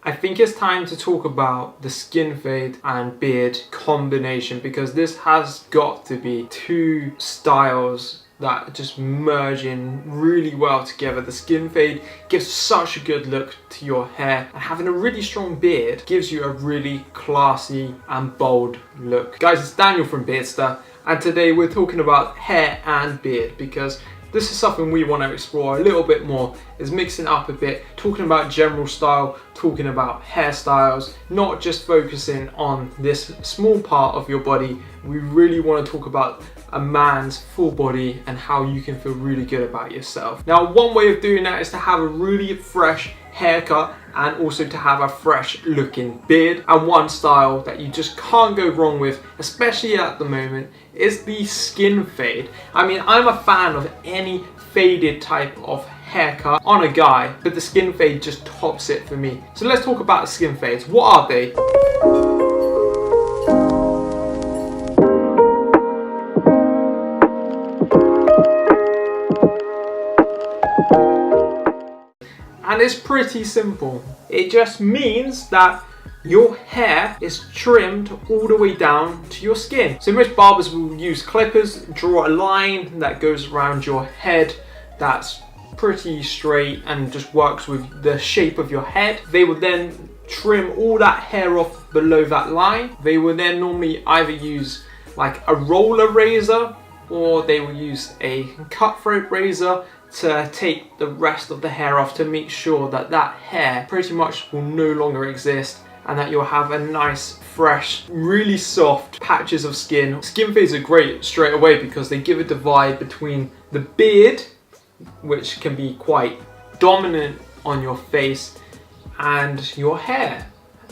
I think it's time to talk about the skin fade and beard combination, because this has got to be two styles that just merge in really well together. The skin fade gives such a good look to your hair, and having a really strong beard gives you a really classy and bold look. Guys, it's Daniel from Beardster, and today we're talking about hair and beard because this is something we want to explore a little bit more, is mixing up a bit, talking about general style, talking about hairstyles, not just focusing on this small part of your body. We really want to talk about a man's full body and how you can feel really good about yourself. Now, one way of doing that is to have a really fresh haircut and also to have a fresh looking beard. And one style that you just can't go wrong with, especially at the moment, is the skin fade. I mean, I'm a fan of any faded type of haircut on a guy, but the skin fade just tops it for me. So let's talk about the skin fades. What are they? And it's pretty simple. It just means that your hair is trimmed all the way down to your skin. So most barbers will use clippers, draw a line that goes around your head that's pretty straight and just works with the shape of your head. They will then trim all that hair off below that line. They will then normally either use like a roller razor, or they will use a cutthroat razor to take the rest of the hair off, to make sure that that hair pretty much will no longer exist and that you'll have a nice, fresh, really soft patches of skin. Skin fades are great straight away because they give a divide between the beard, which can be quite dominant on your face, and your hair,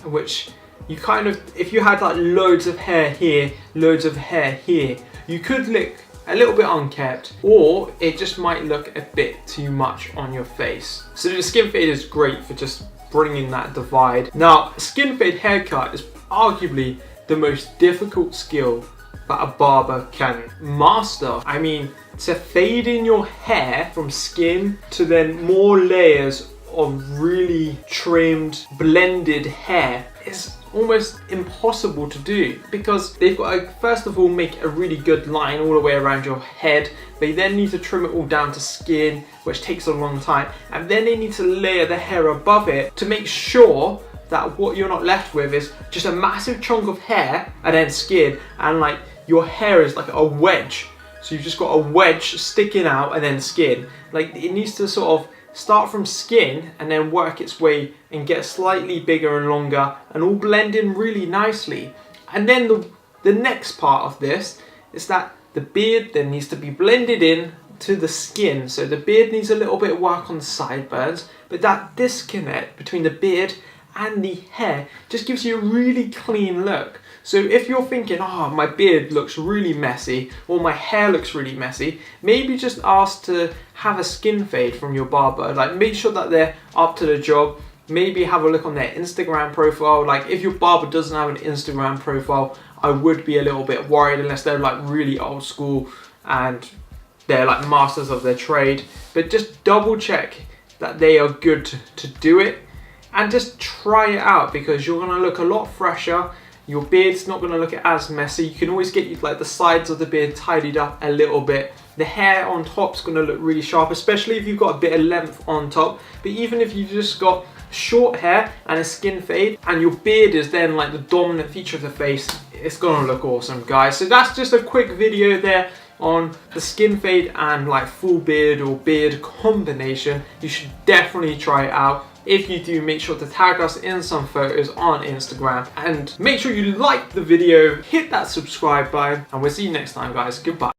which you kind of, if you had like loads of hair here, loads of hair here, you could look a little bit unkept, or it just might look a bit too much on your face. So the skin fade is great for just bringing that divide. Now, skin fade haircut is arguably the most difficult skill that a barber can master. I mean, to fade in your hair from skin to then more layers of really trimmed, blended hair is almost impossible to do, because they've got to first of all make a really good line all the way around your head. They then need to trim it all down to skin, which takes a long time, and then they need to layer the hair above it to make sure that what you're not left with is just a massive chunk of hair and then skin, and like your hair is like a wedge, so you've just got a wedge sticking out and then skin. Like, it needs to sort of start from skin and then work its way and get slightly bigger and longer and all blend in really nicely. And then the next part of this is that the beard then needs to be blended in to the skin. So the beard needs a little bit of work on the sideburns, but that disconnect between the beard and the hair just gives you a really clean look. So if you're thinking, oh, my beard looks really messy, or my hair looks really messy, maybe just ask to have a skin fade from your barber. Like, make sure that they're up to the job. Maybe have a look on their Instagram profile. Like, if your barber doesn't have an Instagram profile, I would be a little bit worried, unless they're like really old school and they're like masters of their trade. But just double check that they are good to do it, and just try it out, because you're gonna look a lot fresher. Your beard's not going to look as messy. You can always get like the sides of the beard tidied up a little bit. The hair on top's going to look really sharp, especially if you've got a bit of length on top. But even if you've just got short hair and a skin fade, and your beard is then like the dominant feature of the face, it's going to look awesome, guys. So that's just a quick video there on the skin fade and like full beard or beard combination. You should definitely try it out. If you do, make sure to tag us in some photos on Instagram, and make sure you like the video, hit that subscribe button, and we'll see you next time, guys. Goodbye.